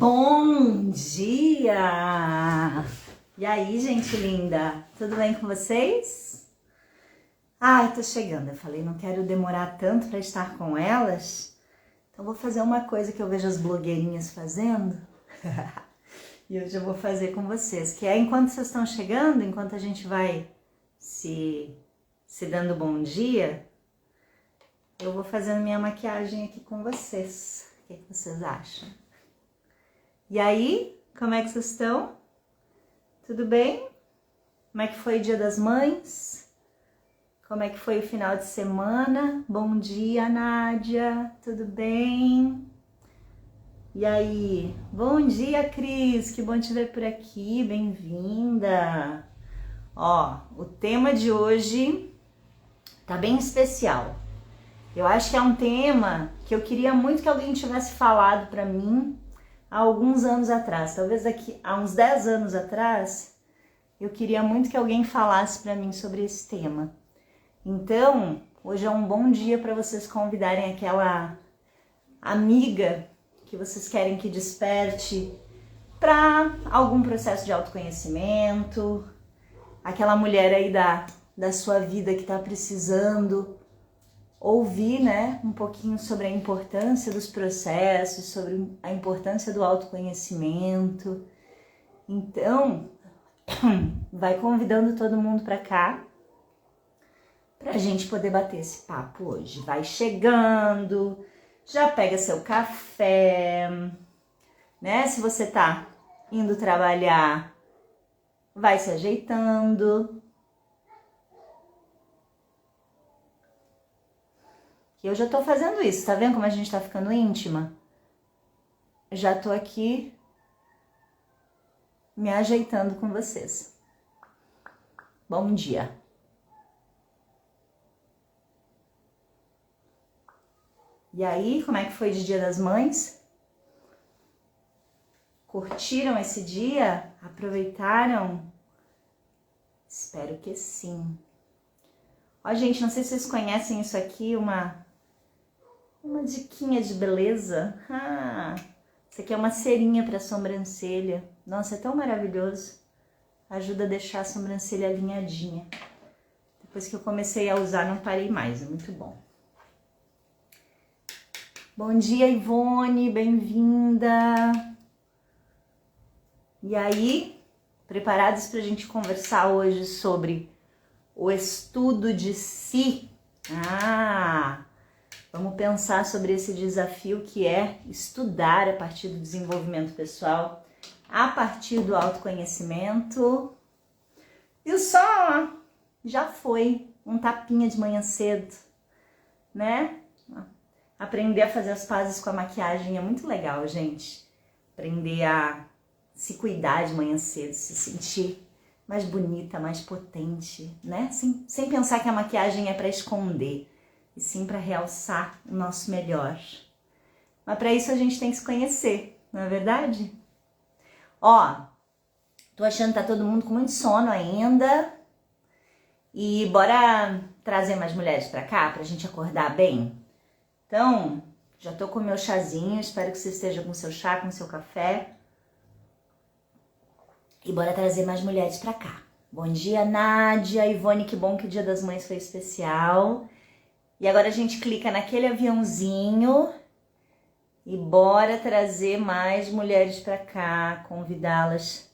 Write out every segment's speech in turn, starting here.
Bom dia! E aí, gente linda? Tudo bem com vocês? Ai, tô chegando. Eu falei, não quero demorar tanto para estar com elas. Então vou fazer uma coisa que eu vejo as blogueirinhas fazendo. E hoje eu vou fazer com vocês, que é enquanto vocês estão chegando, enquanto a gente vai se dando bom dia, eu vou fazendo minha maquiagem aqui com vocês. O que vocês acham? E aí, como é que vocês estão? Tudo bem? Como é que foi o Dia das Mães? Como é que foi o final de semana? Bom dia, Nádia, tudo bem? E aí? Bom dia, Cris, que bom te ver por aqui, bem-vinda! Ó, o tema de hoje tá bem especial. Eu acho que é um tema que eu queria muito que alguém tivesse falado pra mim há alguns anos atrás, talvez há uns 10 anos atrás, eu queria muito que alguém falasse para mim sobre esse tema. Então, hoje é um bom dia para vocês convidarem aquela amiga que vocês querem que desperte para algum processo de autoconhecimento, aquela mulher aí da sua vida que está precisando ouvir, né, um pouquinho sobre a importância dos processos, sobre a importância do autoconhecimento. Então, vai convidando todo mundo para cá, pra gente poder bater esse papo hoje. Vai chegando, já pega seu café, né? Se você tá indo trabalhar, vai se ajeitando. Eu já tô fazendo isso, tá vendo como a gente tá ficando íntima? Já tô aqui me ajeitando com vocês. Bom dia. E aí, como é que foi de Dia das Mães? Curtiram esse dia? Aproveitaram? Espero que sim. Ó, gente, não sei se vocês conhecem isso aqui, uma diquinha de beleza. Isso aqui é uma cerinha para sobrancelha. Nossa, é tão maravilhoso. Ajuda a deixar a sobrancelha alinhadinha. Depois que eu comecei a usar, não parei mais. É muito bom. Bom dia, Ivone. Bem-vinda. E aí, preparados para a gente conversar hoje sobre o estudo de si? Vamos pensar sobre esse desafio que é estudar a partir do desenvolvimento pessoal, a partir do autoconhecimento. E o sol já foi um tapinha de manhã cedo, né? Aprender a fazer as pazes com a maquiagem é muito legal, gente. Aprender a se cuidar de manhã cedo, se sentir mais bonita, mais potente, né? Sem pensar que a maquiagem é para esconder, e sim para realçar o nosso melhor. Mas para isso a gente tem que se conhecer, não é verdade? Ó, tô achando que tá todo mundo com muito sono ainda. E bora trazer mais mulheres para cá pra gente acordar bem? Então, já tô com o meu chazinho, espero que você esteja com seu chá, com seu café. E bora trazer mais mulheres para cá. Bom dia, Nádia, Ivone, que bom que o Dia das Mães foi especial. E agora a gente clica naquele aviãozinho e bora trazer mais mulheres para cá, convidá-las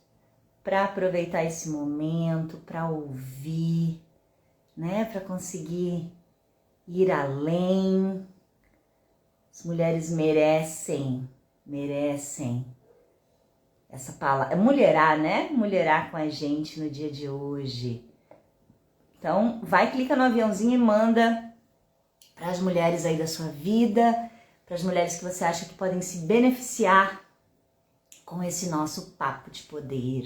para aproveitar esse momento, para ouvir, né? Para conseguir ir além. As mulheres merecem essa palavra. É mulherar, né? Mulherar com a gente no dia de hoje. Então, vai, clica no aviãozinho e manda para as mulheres aí da sua vida, para as mulheres que você acha que podem se beneficiar com esse nosso papo de poder.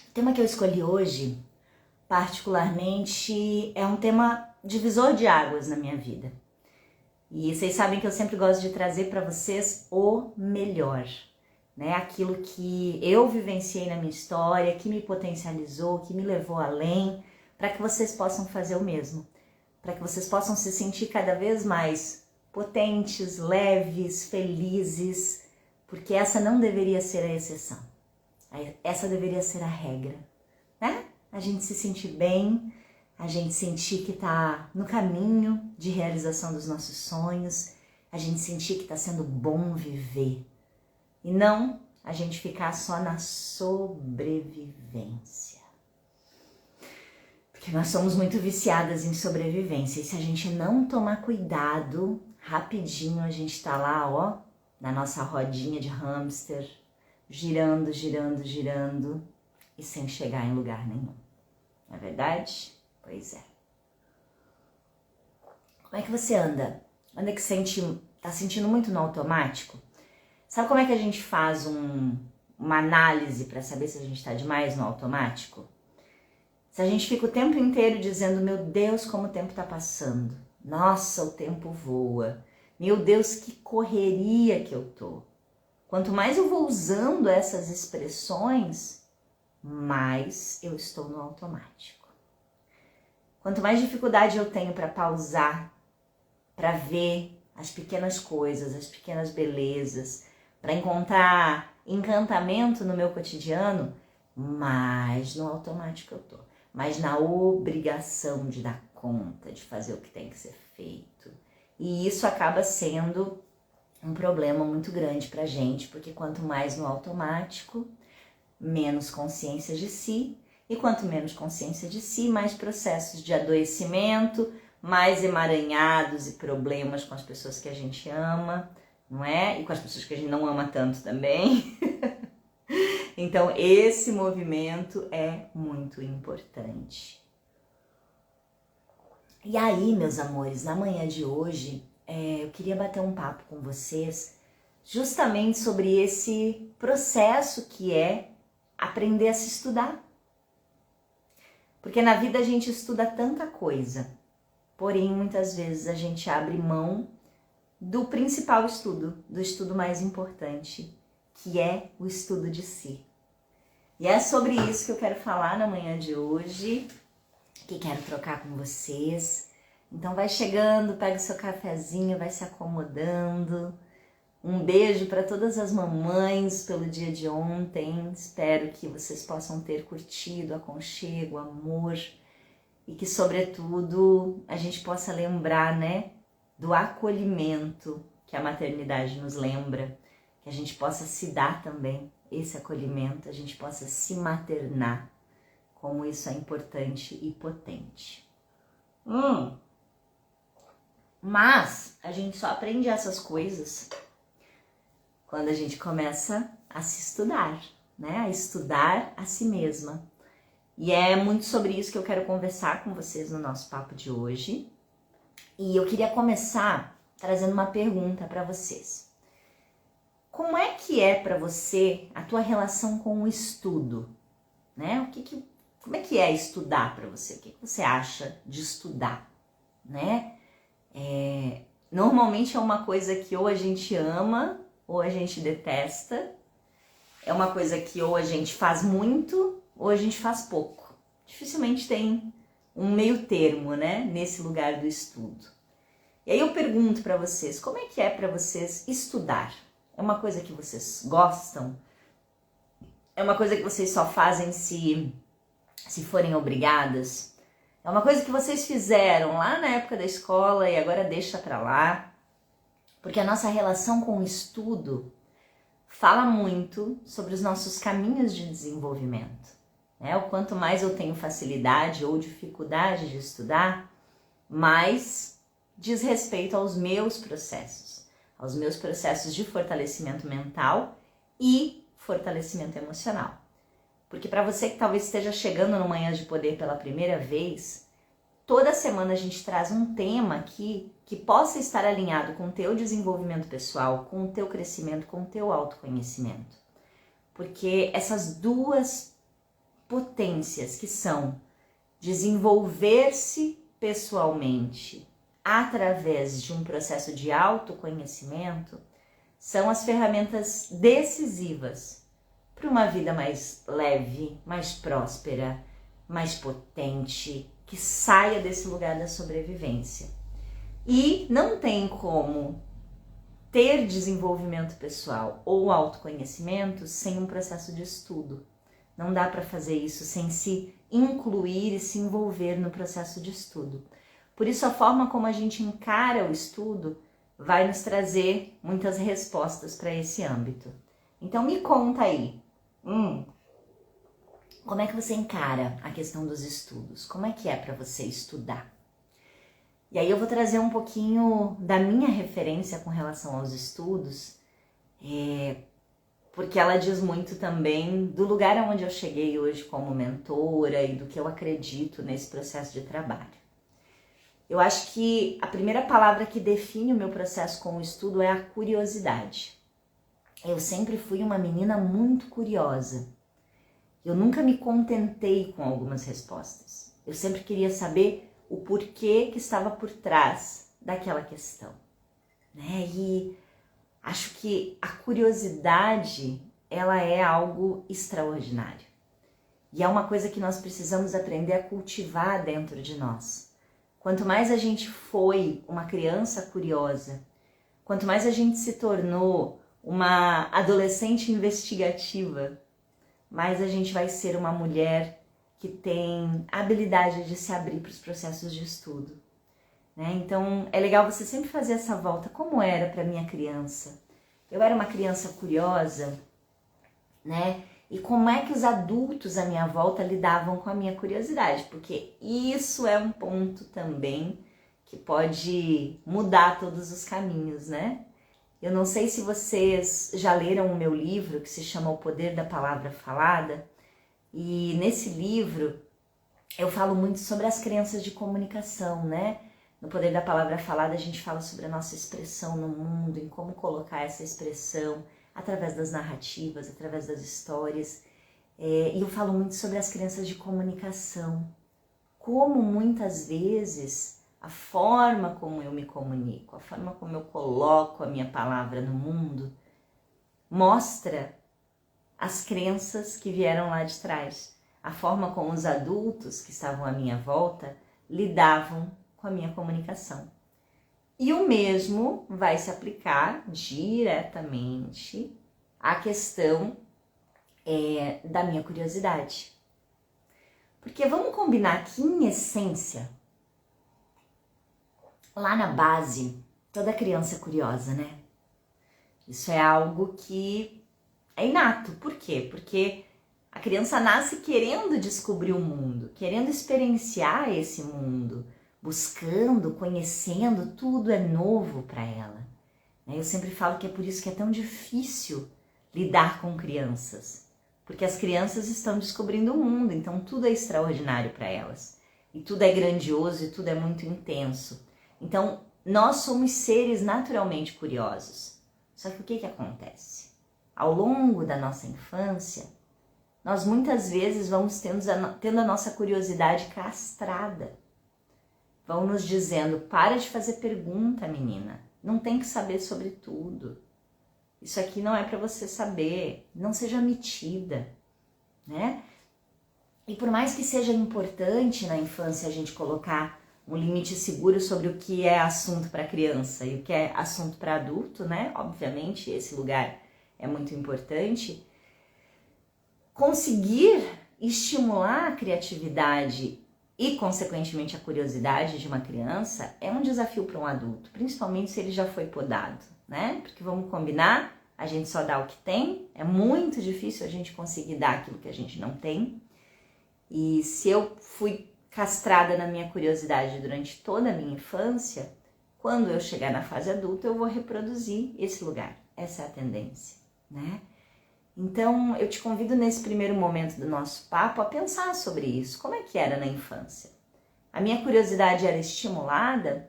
O tema que eu escolhi hoje, particularmente, é um tema divisor de águas na minha vida. E vocês sabem que eu sempre gosto de trazer para vocês o melhor, né? Aquilo que eu vivenciei na minha história, que me potencializou, que me levou além, para que vocês possam fazer o mesmo, para que vocês possam se sentir cada vez mais potentes, leves, felizes, porque essa não deveria ser a exceção. Essa deveria ser a regra, né? A gente se sentir bem, a gente sentir que tá no caminho de realização dos nossos sonhos, a gente sentir que tá sendo bom viver. E não a gente ficar só na sobrevivência. Porque nós somos muito viciadas em sobrevivência. E se a gente não tomar cuidado, rapidinho a gente tá lá, ó, na nossa rodinha de hamster, girando, girando, girando e sem chegar em lugar nenhum. Não é verdade? Pois é. Como é que você anda? Anda que tá sentindo muito no automático? Sabe como é que a gente faz uma análise para saber se a gente está demais no automático? Se a gente fica o tempo inteiro dizendo, meu Deus, como o tempo está passando. Nossa, o tempo voa. Meu Deus, que correria que eu tô. Quanto mais eu vou usando essas expressões, mais eu estou no automático. Quanto mais dificuldade eu tenho para pausar, para ver as pequenas coisas, as pequenas belezas, para encontrar encantamento no meu cotidiano, mais no automático eu tô. Mais na obrigação de dar conta, de fazer o que tem que ser feito. E isso acaba sendo um problema muito grande pra gente, porque quanto mais no automático, menos consciência de si, e quanto menos consciência de si, mais processos de adoecimento, mais emaranhados e problemas com as pessoas que a gente ama, não é? E com as pessoas que a gente não ama tanto também. Então, esse movimento é muito importante. E aí, meus amores, na manhã de hoje, eu queria bater um papo com vocês justamente sobre esse processo que é aprender a se estudar. Porque na vida a gente estuda tanta coisa, porém muitas vezes a gente abre mão do principal estudo, do estudo mais importante, que é o estudo de si. E é sobre isso que eu quero falar na manhã de hoje, que quero trocar com vocês. Então vai chegando, pega o seu cafezinho, vai se acomodando. Um beijo para todas as mamães pelo dia de ontem. Espero que vocês possam ter curtido, aconchego, amor e que, sobretudo, a gente possa lembrar, né, do acolhimento que a maternidade nos lembra, que a gente possa se dar também esse acolhimento, a gente possa se maternar, como isso é importante e potente. Mas a gente só aprende essas coisas quando a gente começa a se estudar, né? A estudar a si mesma. E é muito sobre isso que eu quero conversar com vocês no nosso papo de hoje. E eu queria começar trazendo uma pergunta para vocês. Como é que é para você a tua relação com o estudo? Né? Como é que é estudar para você? O que você acha de estudar? Né? Normalmente é uma coisa que ou a gente ama ou a gente detesta. É uma coisa que ou a gente faz muito ou a gente faz pouco. Dificilmente tem um meio termo, né, nesse lugar do estudo. E aí eu pergunto para vocês, como é que é para vocês estudar? É uma coisa que vocês gostam? É uma coisa que vocês só fazem se forem obrigadas? É uma coisa que vocês fizeram lá na época da escola e agora deixa para lá? Porque a nossa relação com o estudo fala muito sobre os nossos caminhos de desenvolvimento. Né? O quanto mais eu tenho facilidade ou dificuldade de estudar, mais diz respeito aos meus processos de fortalecimento mental e fortalecimento emocional. Porque para você que talvez esteja chegando no Manhã de Poder pela primeira vez, toda semana a gente traz um tema aqui que possa estar alinhado com o teu desenvolvimento pessoal, com o teu crescimento, com o teu autoconhecimento. Porque essas duas potências que são desenvolver-se pessoalmente através de um processo de autoconhecimento são as ferramentas decisivas para uma vida mais leve, mais próspera, mais potente, que saia desse lugar da sobrevivência. E não tem como ter desenvolvimento pessoal ou autoconhecimento sem um processo de estudo. Não dá para fazer isso sem se incluir e se envolver no processo de estudo. Por isso, a forma como a gente encara o estudo vai nos trazer muitas respostas para esse âmbito. Então, me conta aí, como é que você encara a questão dos estudos? Como é que é para você estudar? E aí eu vou trazer um pouquinho da minha referência com relação aos estudos, porque ela diz muito também do lugar onde eu cheguei hoje como mentora e do que eu acredito nesse processo de trabalho. Eu acho que a primeira palavra que define o meu processo com o estudo é a curiosidade. Eu sempre fui uma menina muito curiosa. Eu nunca me contentei com algumas respostas. Eu sempre queria saber o porquê que estava por trás daquela questão, né? E acho que a curiosidade, ela é algo extraordinário. E é uma coisa que nós precisamos aprender a cultivar dentro de nós. Quanto mais a gente foi uma criança curiosa, quanto mais a gente se tornou uma adolescente investigativa, mais a gente vai ser uma mulher que tem a habilidade de se abrir para os processos de estudo, né? Então, é legal você sempre fazer essa volta. Como era para minha criança? Eu era uma criança curiosa, né? E como é que os adultos à minha volta lidavam com a minha curiosidade? Porque isso é um ponto também que pode mudar todos os caminhos, né? Eu não sei se vocês já leram o meu livro, que se chama O Poder da Palavra Falada, e nesse livro eu falo muito sobre as crenças de comunicação, né? No Poder da Palavra Falada a gente fala sobre a nossa expressão no mundo, em como colocar essa expressão através das narrativas, através das histórias. E eu falo muito sobre as crenças de comunicação, como muitas vezes a forma como eu me comunico, a forma como eu coloco a minha palavra no mundo, mostra as crenças que vieram lá de trás, a forma como os adultos que estavam à minha volta lidavam com a minha comunicação. E o mesmo vai se aplicar diretamente à questão da minha curiosidade. Porque vamos combinar que, em essência, lá na base, toda criança é curiosa, né? Isso é algo que é inato. Por quê? Porque a criança nasce querendo descobrir o mundo, querendo experienciar esse mundo, buscando, conhecendo, tudo é novo para ela. Eu sempre falo que é por isso que é tão difícil lidar com crianças, porque as crianças estão descobrindo o mundo, então tudo é extraordinário para elas, e tudo é grandioso e tudo é muito intenso. Então, nós somos seres naturalmente curiosos. Só que o que acontece? Ao longo da nossa infância, nós muitas vezes vamos tendo a nossa curiosidade castrada. Vão nos dizendo, para de fazer pergunta, menina. Não tem que saber sobre tudo. Isso aqui não é para você saber. Não seja metida, né? E por mais que seja importante na infância a gente colocar um limite seguro sobre o que é assunto para criança e o que é assunto para adulto, né? Obviamente, esse lugar é muito importante. Conseguir estimular a criatividade e, consequentemente, a curiosidade de uma criança é um desafio para um adulto, principalmente se ele já foi podado, né? Porque vamos combinar, a gente só dá o que tem, é muito difícil a gente conseguir dar aquilo que a gente não tem. E se eu fui castrada na minha curiosidade durante toda a minha infância, quando eu chegar na fase adulta eu vou reproduzir esse lugar. Essa é a tendência, né? Então eu te convido nesse primeiro momento do nosso papo a pensar sobre isso. Como é que era na infância? A minha curiosidade era estimulada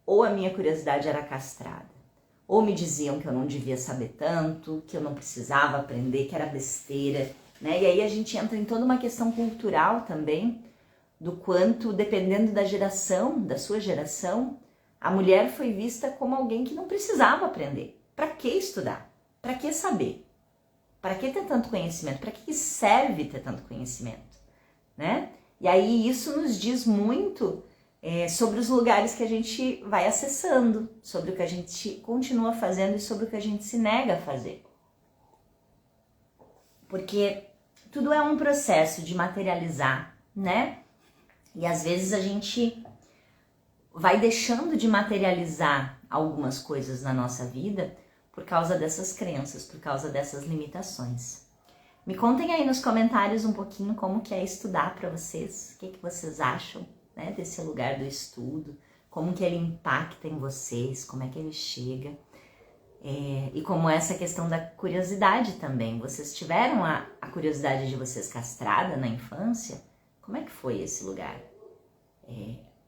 ou a minha curiosidade era castrada? Ou me diziam que eu não devia saber tanto, que eu não precisava aprender, que era besteira, né? E aí a gente entra em toda uma questão cultural também, do quanto, dependendo da geração, da sua geração, a mulher foi vista como alguém que não precisava aprender. Para que estudar? Para que saber? Para que ter tanto conhecimento? Para que serve ter tanto conhecimento? Né? E aí isso nos diz muito sobre os lugares que a gente vai acessando, sobre o que a gente continua fazendo e sobre o que a gente se nega a fazer. Porque tudo é um processo de materializar, né? E às vezes a gente vai deixando de materializar algumas coisas na nossa vida por causa dessas crenças, por causa dessas limitações. Me contem aí nos comentários um pouquinho como que é estudar para vocês, o que vocês acham, né, desse lugar do estudo, como que ele impacta em vocês, como é que ele chega, e como essa questão da curiosidade também. Vocês tiveram a curiosidade de vocês castrada na infância? Como é que foi esse lugar?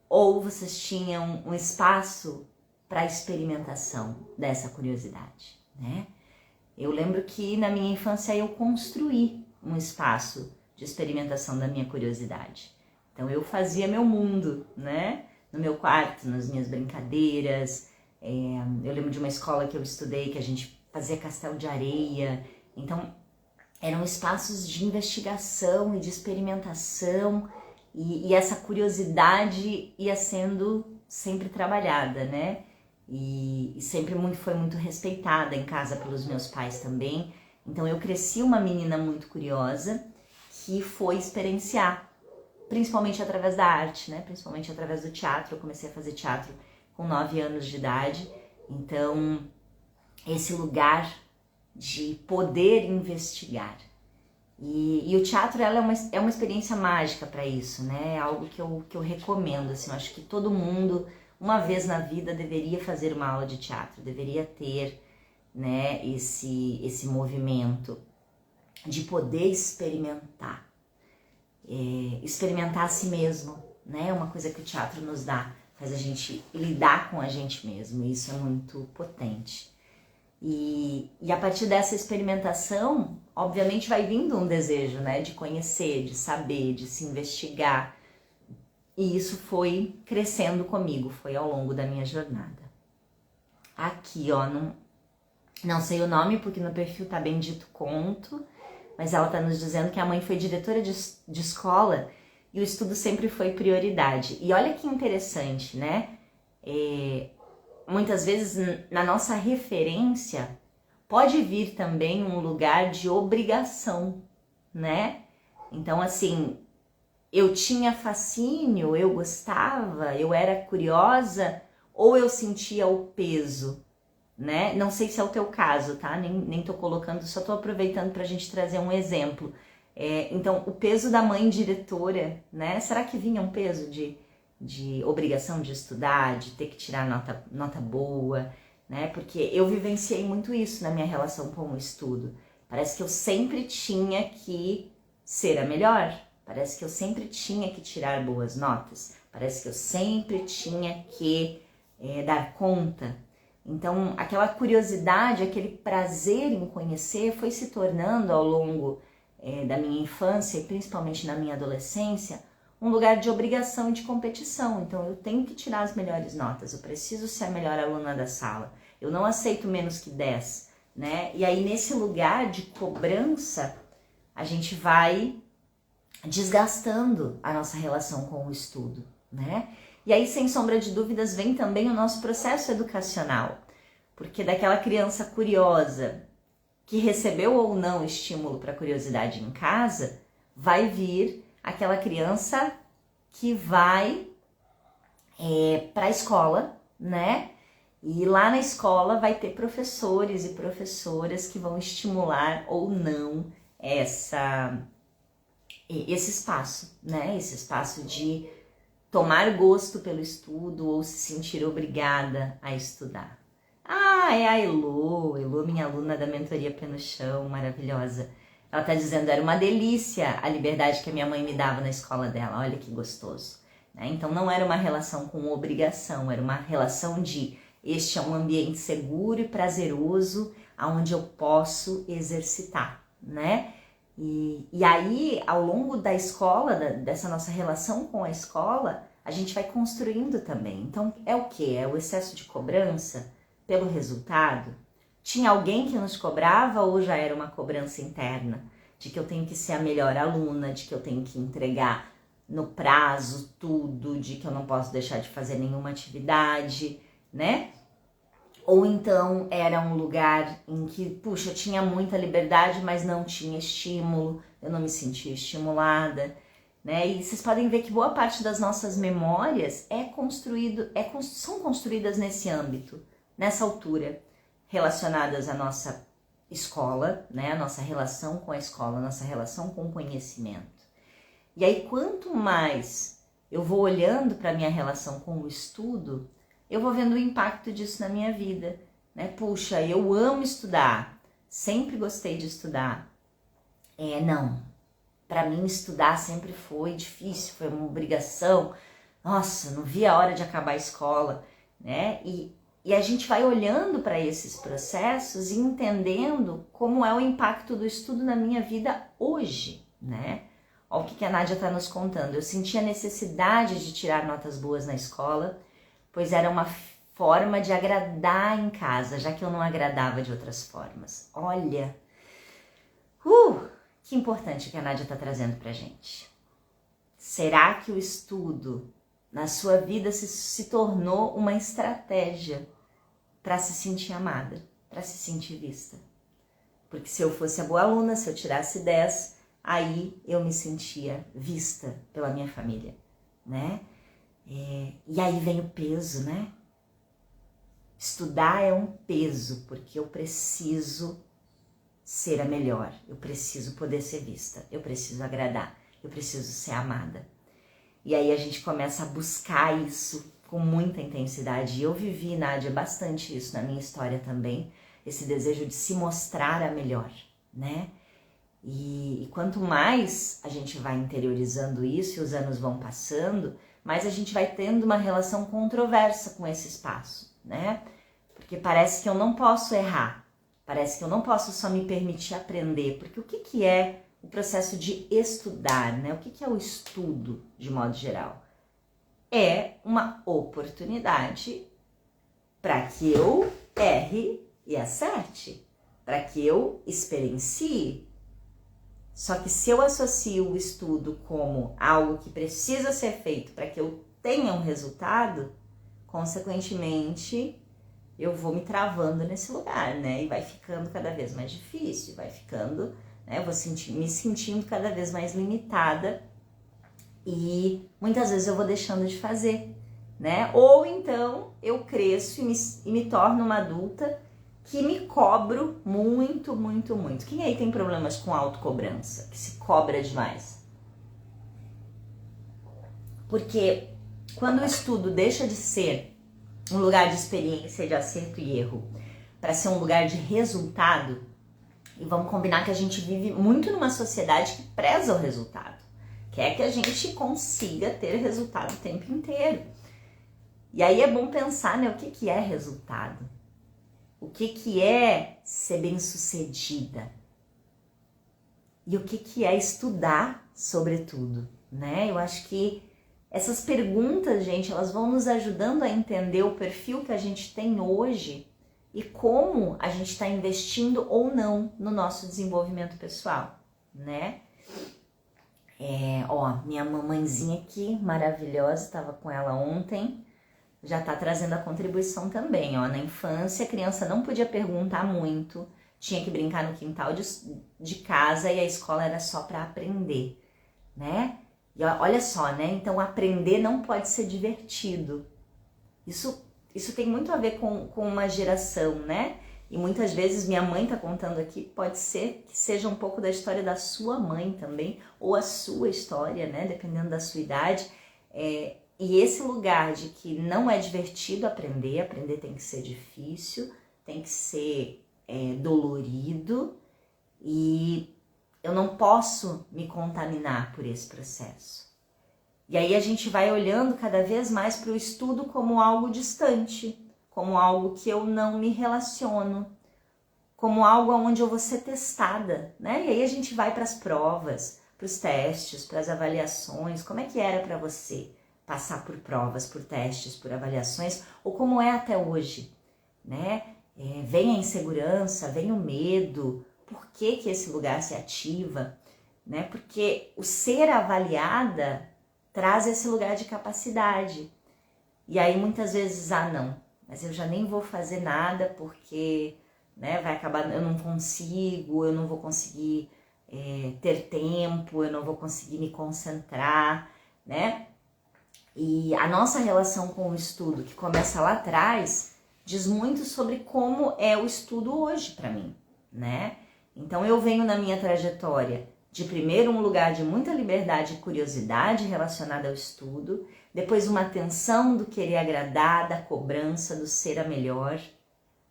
Ou vocês tinham um espaço para experimentação dessa curiosidade, né? Eu lembro que na minha infância eu construí um espaço de experimentação da minha curiosidade. Então eu fazia meu mundo, né? No meu quarto, nas minhas brincadeiras. Eu lembro de uma escola que eu estudei que a gente fazia castelo de areia. Então eram espaços de investigação e de experimentação. E essa curiosidade ia sendo sempre trabalhada, né? E sempre foi muito respeitada em casa pelos meus pais também. Então eu cresci uma menina muito curiosa que foi experienciar, principalmente através da arte, né? Principalmente através do teatro. Eu comecei a fazer teatro com 9 anos de idade. Então esse lugar de poder investigar. E o teatro ela é uma experiência mágica para isso, né? É algo que eu recomendo, assim, eu acho que todo mundo, uma vez na vida, deveria fazer uma aula de teatro, deveria ter, né, esse movimento de poder experimentar, experimentar a si mesmo, né? Uma coisa que o teatro nos dá, faz a gente lidar com a gente mesmo, e isso é muito potente. E a partir dessa experimentação, obviamente vai vindo um desejo, né, de conhecer, de saber, de se investigar. E isso foi crescendo comigo, foi ao longo da minha jornada. Aqui, ó, não sei o nome porque no perfil tá Bendito Conto, mas ela tá nos dizendo que a mãe foi diretora de escola e o estudo sempre foi prioridade. E olha que interessante, né? Muitas vezes na nossa referência pode vir também um lugar de obrigação, né? Então, assim, eu tinha fascínio, eu gostava, eu era curiosa, ou eu sentia o peso, né? Não sei se é o teu caso, tá? Nem tô colocando, só tô aproveitando pra gente trazer um exemplo. Então, o peso da mãe diretora, né? Será que vinha um peso de obrigação de estudar, de ter que tirar nota boa, né? Porque eu vivenciei muito isso na minha relação com o estudo. Parece que eu sempre tinha que ser a melhor, parece que eu sempre tinha que tirar boas notas, parece que eu sempre tinha que dar conta. Então, aquela curiosidade, aquele prazer em conhecer foi se tornando ao longo da minha infância e principalmente na minha adolescência, um lugar de obrigação e de competição. Então eu tenho que tirar as melhores notas, eu preciso ser a melhor aluna da sala, eu não aceito menos que 10, né? E aí nesse lugar de cobrança, a gente vai desgastando a nossa relação com o estudo, né? E aí, sem sombra de dúvidas, vem também o nosso processo educacional, porque daquela criança curiosa que recebeu ou não estímulo para curiosidade em casa, vai vir aquela criança que vai para a escola, né? E lá na escola vai ter professores e professoras que vão estimular ou não esse espaço, né? Esse espaço de tomar gosto pelo estudo ou se sentir obrigada a estudar. Ah, é a Elô, minha aluna da mentoria Pé no Chão, maravilhosa. Ela tá dizendo, era uma delícia a liberdade que a minha mãe me dava na escola dela, olha que gostoso. Né? Então não era uma relação com obrigação, era uma relação de este é um ambiente seguro e prazeroso onde eu posso exercitar, né? E aí, ao longo da escola, dessa nossa relação com a escola, a gente vai construindo também. Então é o quê? É o excesso de cobrança pelo resultado? Tinha alguém que nos cobrava ou já era uma cobrança interna? De que eu tenho que ser a melhor aluna, de que eu tenho que entregar no prazo, tudo, de que eu não posso deixar de fazer nenhuma atividade, né? Ou então era um lugar em que, puxa, eu tinha muita liberdade, mas não tinha estímulo, eu não me sentia estimulada, né? E vocês podem ver que boa parte das nossas memórias são construídas nesse âmbito, nessa altura, relacionadas à nossa escola, né? A nossa relação com a escola, a nossa relação com o conhecimento. E aí, quanto mais eu vou olhando para a minha relação com o estudo, eu vou vendo o impacto disso na minha vida, né? Puxa, eu amo estudar, sempre gostei de estudar. Não, para mim estudar sempre foi difícil, foi uma obrigação. Nossa, não via a hora de acabar a escola, né? E a gente vai olhando para esses processos e entendendo como é o impacto do estudo na minha vida hoje, né? Olha o que a Nádia está nos contando. Eu sentia necessidade de tirar notas boas na escola, pois era uma forma de agradar em casa, já que eu não agradava de outras formas. Olha, que importante que a Nádia está trazendo pra gente. Será que o estudo na sua vida se tornou uma estratégia para se sentir amada, para se sentir vista? Porque se eu fosse a boa aluna, se eu tirasse 10, aí eu me sentia vista pela minha família, né? E aí vem o peso, né? Estudar é um peso, porque eu preciso ser a melhor, eu preciso poder ser vista, eu preciso agradar, eu preciso ser amada. E aí a gente começa a buscar isso com muita intensidade. E eu vivi, Nádia, bastante isso na minha história também, esse desejo de se mostrar a melhor, né? E quanto mais a gente vai interiorizando isso e os anos vão passando, mais a gente vai tendo uma relação controversa com esse espaço, né? Porque parece que eu não posso errar, parece que eu não posso só me permitir aprender, porque o que é o processo de estudar, né? O que é o estudo, de modo geral? É uma oportunidade para que eu erre e acerte, para que eu experiencie. Só que se eu associo o estudo como algo que precisa ser feito para que eu tenha um resultado, consequentemente, eu vou me travando nesse lugar, né? E vai ficando cada vez mais difícil, vai ficando, né? Eu vou me sentindo cada vez mais limitada e muitas vezes eu vou deixando de fazer, né? Ou então eu cresço e me torno uma adulta que me cobro muito, muito, muito. Quem aí tem problemas com autocobrança? Que se cobra demais? Porque quando o estudo deixa de ser um lugar de experiência, de acerto e erro, para ser um lugar de resultado, e vamos combinar que a gente vive muito numa sociedade que preza o resultado, quer que a gente consiga ter resultado o tempo inteiro. E aí é bom pensar, né, o que é resultado? O que é ser bem-sucedida? E o que é estudar, sobretudo, né? Eu acho que essas perguntas, gente, elas vão nos ajudando a entender o perfil que a gente tem hoje e como a gente está investindo ou não no nosso desenvolvimento pessoal, né? Minha mamãezinha aqui, maravilhosa, estava com ela ontem, já está trazendo a contribuição também, ó. Na infância, a criança não podia perguntar muito, tinha que brincar no quintal de casa e a escola era só para aprender, né? E olha só, né? Então, aprender não pode ser divertido. Isso tem muito a ver com uma geração, né? E muitas vezes minha mãe tá contando aqui, pode ser que seja um pouco da história da sua mãe também, ou a sua história, né? Dependendo da sua idade. E esse lugar de que não é divertido aprender tem que ser difícil, tem que ser dolorido, e eu não posso me contaminar por esse processo. E aí a gente vai olhando cada vez mais para o estudo como algo distante, como algo que eu não me relaciono, como algo onde eu vou ser testada, né? E aí a gente vai para as provas, para os testes, para as avaliações. Como é que era para você passar por provas, por testes, por avaliações, ou como é até hoje, né? Vem a insegurança, vem o medo. Por que esse lugar se ativa, né? Porque o ser avaliada traz esse lugar de capacidade. E aí muitas vezes, não, mas eu já nem vou fazer nada porque, né, vai acabar, eu não consigo, eu não vou conseguir ter tempo, eu não vou conseguir me concentrar, né? E a nossa relação com o estudo, que começa lá atrás, diz muito sobre como é o estudo hoje para mim, né? Então eu venho na minha trajetória de primeiro um lugar de muita liberdade e curiosidade relacionada ao estudo, depois uma tensão do querer agradar, da cobrança, do ser a melhor,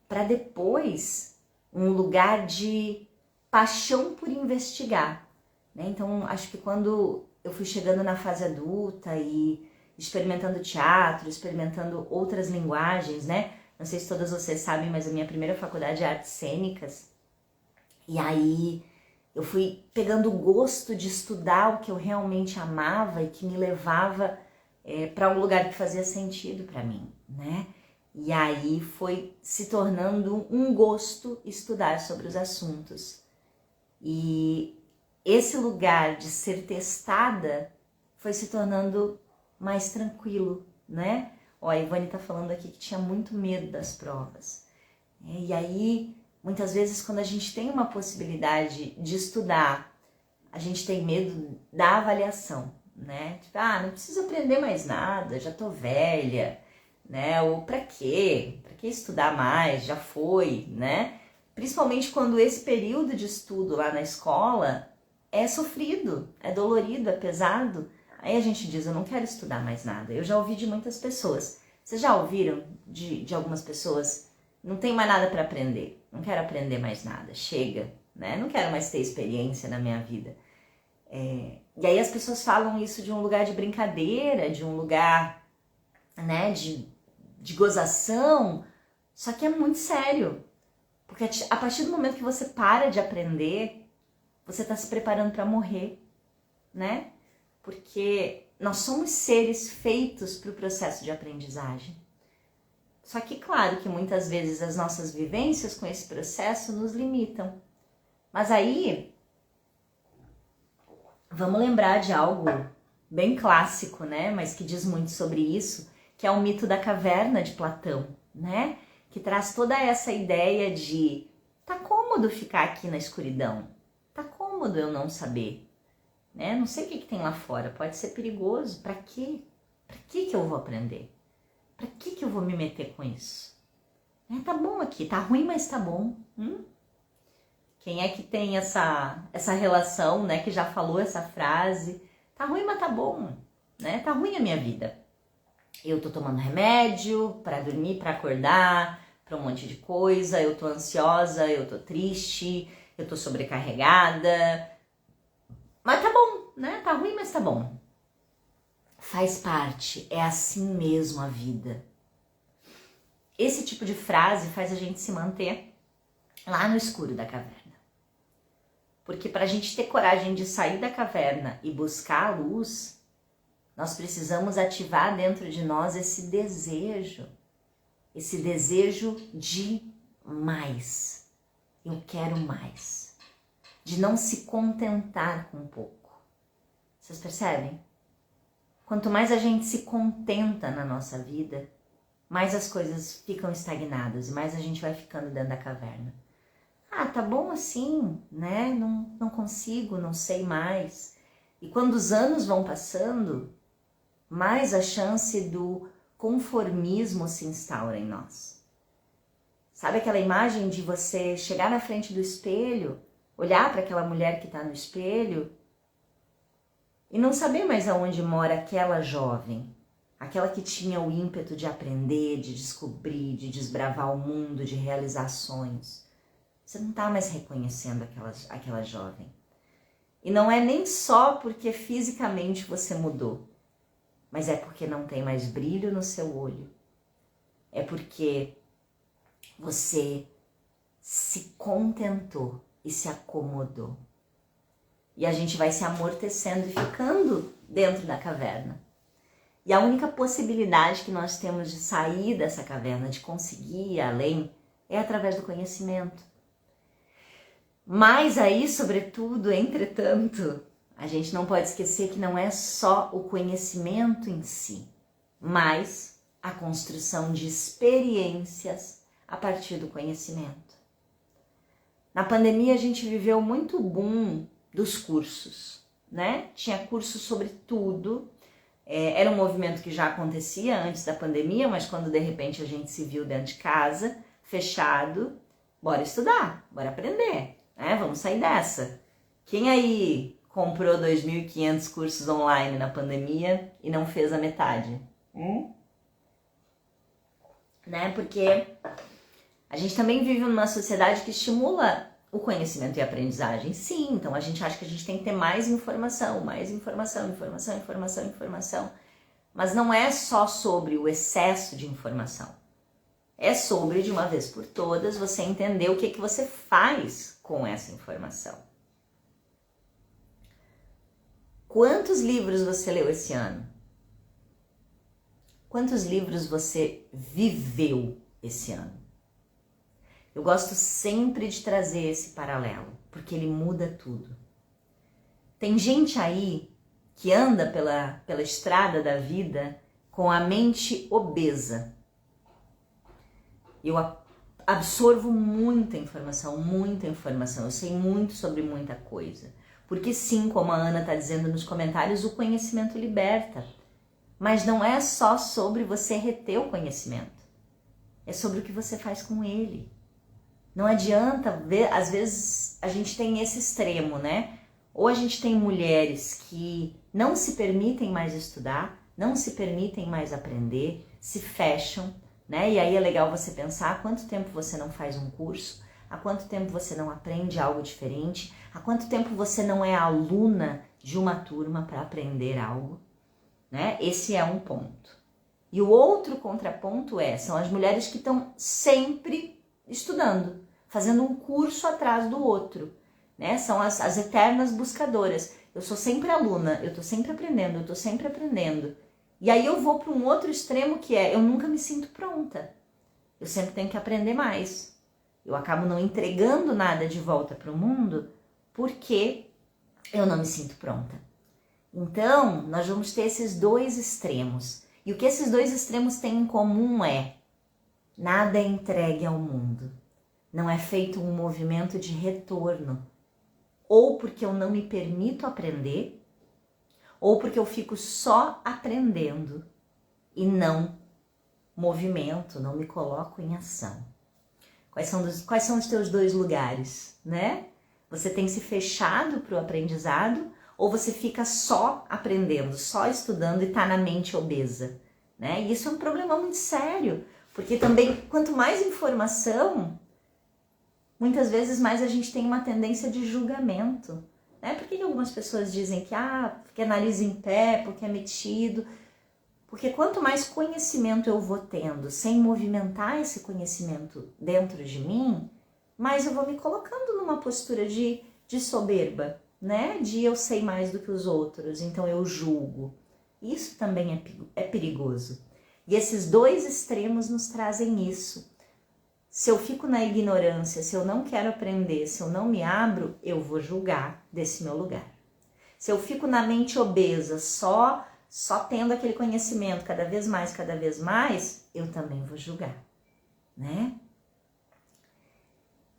para depois um lugar de paixão por investigar, né? Então acho que quando eu fui chegando na fase adulta e experimentando teatro, experimentando outras linguagens, né? Não sei se todas vocês sabem, mas a minha primeira faculdade é artes cênicas. E aí eu fui pegando o gosto de estudar o que eu realmente amava e que me levava para um lugar que fazia sentido para mim, né? E aí foi se tornando um gosto estudar sobre os assuntos. E esse lugar de ser testada foi se tornando mais tranquilo, né? Ó, a Ivone tá falando aqui que tinha muito medo das provas. E aí, muitas vezes, quando a gente tem uma possibilidade de estudar, a gente tem medo da avaliação, né? Tipo, não preciso aprender mais nada, já tô velha, né? Ou pra quê? Pra que estudar mais? Já foi, né? Principalmente quando esse período de estudo lá na escola é sofrido, é dolorido, é pesado. Aí a gente diz, eu não quero estudar mais nada. Eu já ouvi de muitas pessoas. Vocês já ouviram de algumas pessoas? Não tem mais nada para aprender. Não quero aprender mais nada. Chega, né? Não quero mais ter experiência na minha vida. E aí as pessoas falam isso de um lugar de brincadeira, de um lugar, né, de gozação. Só que é muito sério. Porque a partir do momento que você para de aprender, você está se preparando para morrer, né? Porque nós somos seres feitos para o processo de aprendizagem. Só que, claro, que muitas vezes as nossas vivências com esse processo nos limitam. Mas aí, vamos lembrar de algo bem clássico, né? Mas que diz muito sobre isso, que é o mito da caverna de Platão, né? Que traz toda essa ideia de tá cômodo ficar aqui na escuridão, tá cômodo eu não saber. Né? Não sei o que tem lá fora, pode ser perigoso. Para quê? Para que eu vou aprender? Para que eu vou me meter com isso? Tá bom aqui, tá ruim, mas tá bom. Quem é que tem essa relação, né? Que já falou essa frase? Tá ruim, mas tá bom, né? Tá ruim a minha vida. Eu tô tomando remédio para dormir, para acordar, para um monte de coisa. Eu tô ansiosa, eu tô triste, eu tô sobrecarregada. Mas tá bom, né? Tá ruim, mas tá bom. Faz parte, é assim mesmo a vida. Esse tipo de frase faz a gente se manter lá no escuro da caverna. Porque para a gente ter coragem de sair da caverna e buscar a luz, nós precisamos ativar dentro de nós esse desejo de mais. Eu quero mais. De não se contentar com pouco. Vocês percebem? Quanto mais a gente se contenta na nossa vida, mais as coisas ficam estagnadas e mais a gente vai ficando dentro da caverna. Tá bom assim, né? Não consigo, não sei mais. E quando os anos vão passando, mais a chance do conformismo se instaura em nós. Sabe aquela imagem de você chegar na frente do espelho, olhar para aquela mulher que está no espelho e não saber mais aonde mora aquela jovem, aquela que tinha o ímpeto de aprender, de descobrir, de desbravar o mundo, de realizar sonhos. Você não está mais reconhecendo aquela jovem. E não é nem só porque fisicamente você mudou, mas é porque não tem mais brilho no seu olho. É porque você se contentou e se acomodou. E a gente vai se amortecendo e ficando dentro da caverna. E a única possibilidade que nós temos de sair dessa caverna, de conseguir ir além, é através do conhecimento. Mas aí, sobretudo, entretanto, a gente não pode esquecer que não é só o conhecimento em si, mas a construção de experiências a partir do conhecimento. Na pandemia a gente viveu muito o boom dos cursos, né? Tinha cursos sobre tudo. Era um movimento que já acontecia antes da pandemia, mas quando de repente a gente se viu dentro de casa, fechado, bora estudar, bora aprender, né? Vamos sair dessa. Quem aí comprou 2.500 cursos online na pandemia e não fez a metade? Né? Porque a gente também vive numa sociedade que estimula o conhecimento e a aprendizagem. Sim, então a gente acha que a gente tem que ter mais informação. Mas não é só sobre o excesso de informação. É sobre, de uma vez por todas, você entender o que você faz com essa informação. Quantos livros você leu esse ano? Quantos livros você viveu esse ano? Eu gosto sempre de trazer esse paralelo, porque ele muda tudo. Tem gente aí que anda pela estrada da vida com a mente obesa. Eu absorvo muita informação, eu sei muito sobre muita coisa. Porque sim, como a Ana está dizendo nos comentários, o conhecimento liberta. Mas não é só sobre você reter o conhecimento, é sobre o que você faz com ele. Não adianta ver, às vezes a gente tem esse extremo, né? Ou a gente tem mulheres que não se permitem mais estudar, não se permitem mais aprender, se fecham, né? E aí é legal você pensar há quanto tempo você não faz um curso, há quanto tempo você não aprende algo diferente, há quanto tempo você não é aluna de uma turma para aprender algo, né? Esse é um ponto. E o outro contraponto são as mulheres que estão sempre estudando, fazendo um curso atrás do outro, né? São as eternas buscadoras. Eu sou sempre aluna, eu tô sempre aprendendo, E aí eu vou para um outro extremo que eu nunca me sinto pronta. Eu sempre tenho que aprender mais. Eu acabo não entregando nada de volta para o mundo porque eu não me sinto pronta. Então, nós vamos ter esses dois extremos. E o que esses dois extremos têm em comum nada é entregue ao mundo. Não é feito um movimento de retorno. Ou porque eu não me permito aprender, ou porque eu fico só aprendendo e não movimento, não me coloco em ação. Quais são os teus dois lugares, né? Você tem se fechado para o aprendizado ou você fica só aprendendo, só estudando e está na mente obesa, né? E isso é um problema muito sério, porque também quanto mais informação, muitas vezes mais a gente tem uma tendência de julgamento, né? Por que algumas pessoas dizem que porque é nariz em pé, porque é metido? Porque quanto mais conhecimento eu vou tendo sem movimentar esse conhecimento dentro de mim, mais eu vou me colocando numa postura de soberba, né? De eu sei mais do que os outros, então eu julgo. Isso também é perigoso. E esses dois extremos nos trazem isso. Se eu fico na ignorância, se eu não quero aprender, se eu não me abro, eu vou julgar desse meu lugar. Se eu fico na mente obesa, só tendo aquele conhecimento cada vez mais, eu também vou julgar, né?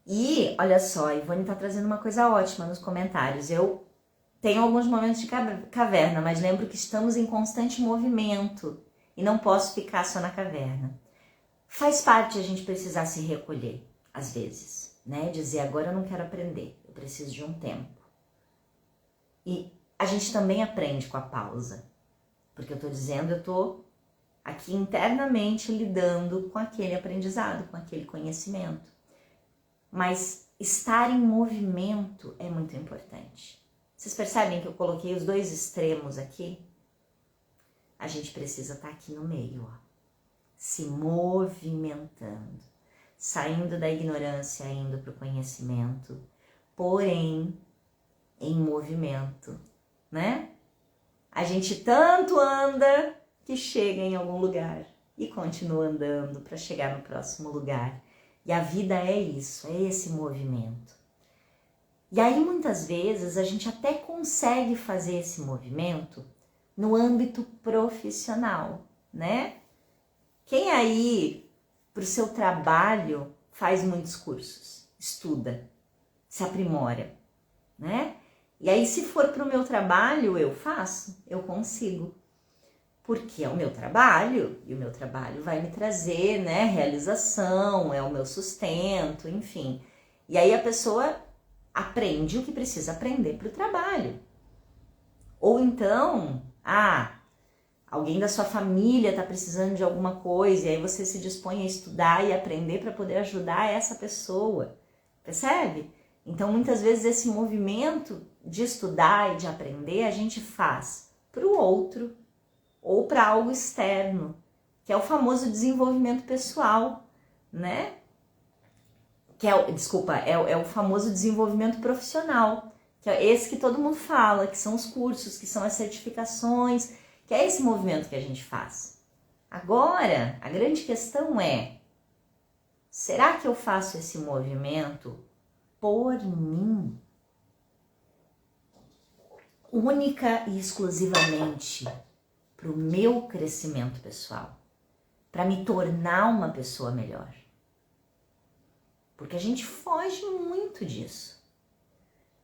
E, olha só, a Ivone tá trazendo uma coisa ótima nos comentários. Eu tenho alguns momentos de caverna, mas lembro que estamos em constante movimento e não posso ficar só na caverna. Faz parte a gente precisar se recolher, às vezes, né? Dizer, agora eu não quero aprender, eu preciso de um tempo. E a gente também aprende com a pausa. Porque eu tô dizendo, eu tô aqui internamente lidando com aquele aprendizado, com aquele conhecimento. Mas estar em movimento é muito importante. Vocês percebem que eu coloquei os dois extremos aqui? A gente precisa estar aqui no meio, se movimentando, saindo da ignorância, indo para o conhecimento, porém em movimento, né? A gente tanto anda que chega em algum lugar e continua andando para chegar no próximo lugar. E a vida é isso, é esse movimento. E aí, muitas vezes, a gente até consegue fazer esse movimento no âmbito profissional, né? Quem aí, para o seu trabalho, faz muitos cursos, estuda, se aprimora, né? E aí, se for para o meu trabalho, eu faço, eu consigo. Porque é o meu trabalho, e o meu trabalho vai me trazer, né, realização, é o meu sustento, enfim. E aí a pessoa aprende o que precisa aprender para o trabalho. Ou então, alguém da sua família está precisando de alguma coisa, e aí você se dispõe a estudar e aprender para poder ajudar essa pessoa, percebe? Então, muitas vezes esse movimento de estudar e de aprender a gente faz para o outro ou para algo externo, que é o famoso desenvolvimento pessoal, né? É o famoso desenvolvimento profissional, que é esse que todo mundo fala, que são os cursos, que são as certificações, que é esse movimento que a gente faz. Agora, a grande questão é, será que eu faço esse movimento por mim? Única e exclusivamente para o meu crescimento pessoal, para me tornar uma pessoa melhor. Porque a gente foge muito disso.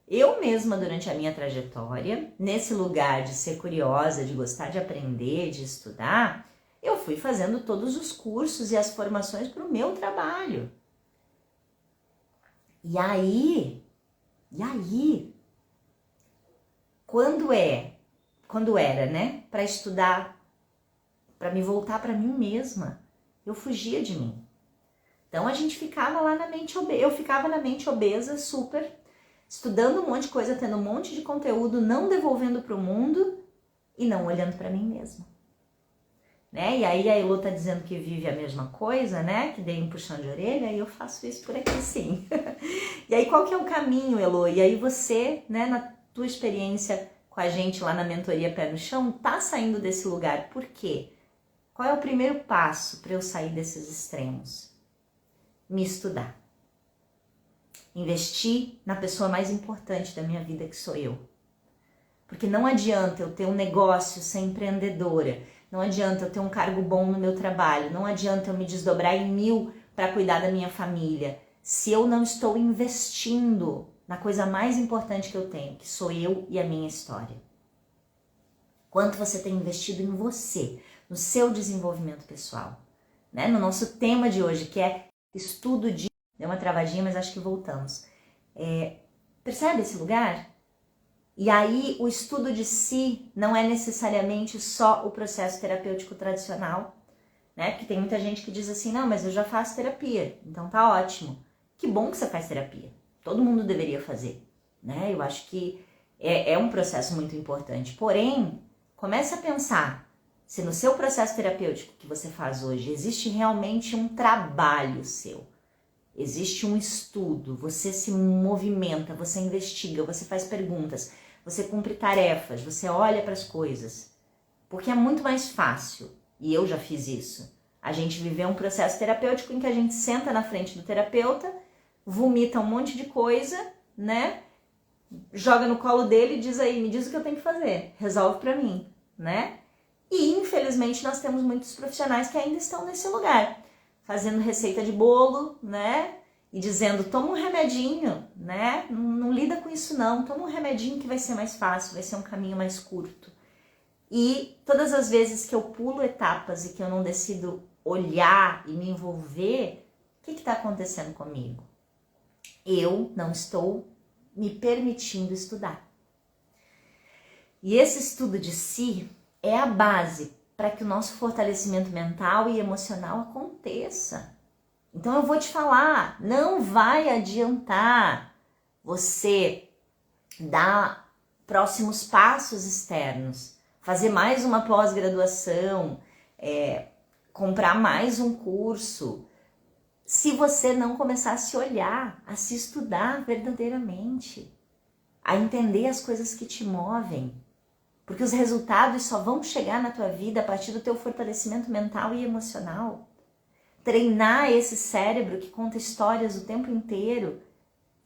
Eu mesma, durante a minha trajetória, nesse lugar de ser curiosa, de gostar de aprender, de estudar, eu fui fazendo todos os cursos e as formações para o meu trabalho. E aí, quando era, né, para estudar, para me voltar para mim mesma, eu fugia de mim. Então a gente ficava lá na mente obesa, eu ficava na mente obesa, super, estudando um monte de coisa, tendo um monte de conteúdo, não devolvendo para o mundo e não olhando para mim mesma. Né? E aí a Elô tá dizendo que vive a mesma coisa, né? Que dei um puxão de orelha e eu faço isso por aqui sim. E aí qual que é o caminho, Elô? E aí você, né, na tua experiência com a gente lá na mentoria Pé no Chão, tá saindo desse lugar. Por quê? Qual é o primeiro passo para eu sair desses extremos? Me estudar. Investir na pessoa mais importante da minha vida, que sou eu. Porque não adianta eu ter um negócio, ser empreendedora, não adianta eu ter um cargo bom no meu trabalho, não adianta eu me desdobrar em 1000 para cuidar da minha família, se eu não estou investindo na coisa mais importante que eu tenho, que sou eu e a minha história. Quanto você tem investido em você, no seu desenvolvimento pessoal, né? No nosso tema de hoje, que é estudo de... Deu uma travadinha, mas acho que voltamos. Percebe esse lugar? E aí o estudo de si não é necessariamente só o processo terapêutico tradicional, né? Porque tem muita gente que diz assim, não, mas eu já faço terapia, então tá ótimo. Que bom que você faz terapia. Todo mundo deveria fazer, né? Eu acho que é um processo muito importante. Porém, comece a pensar se no seu processo terapêutico que você faz hoje existe realmente um trabalho seu. Existe um estudo, você se movimenta, você investiga, você faz perguntas, você cumpre tarefas, você olha para as coisas. Porque é muito mais fácil, e eu já fiz isso, a gente viver um processo terapêutico em que a gente senta na frente do terapeuta, vomita um monte de coisa, né? Joga no colo dele e diz aí, me diz o que eu tenho que fazer, resolve para mim, né? E infelizmente nós temos muitos profissionais que ainda estão nesse lugar, fazendo receita de bolo, né? E dizendo, toma um remedinho, né? Não lida com isso não, toma um remedinho que vai ser mais fácil, vai ser um caminho mais curto. E todas as vezes que eu pulo etapas e que eu não decido olhar e me envolver, o que está acontecendo comigo? Eu não estou me permitindo estudar. E esse estudo de si é a base para que o nosso fortalecimento mental e emocional aconteça. Então eu vou te falar, não vai adiantar você dar próximos passos externos, fazer mais uma pós-graduação, comprar mais um curso, se você não começar a se olhar, a se estudar verdadeiramente, a entender as coisas que te movem. Porque os resultados só vão chegar na tua vida a partir do teu fortalecimento mental e emocional. Treinar esse cérebro que conta histórias o tempo inteiro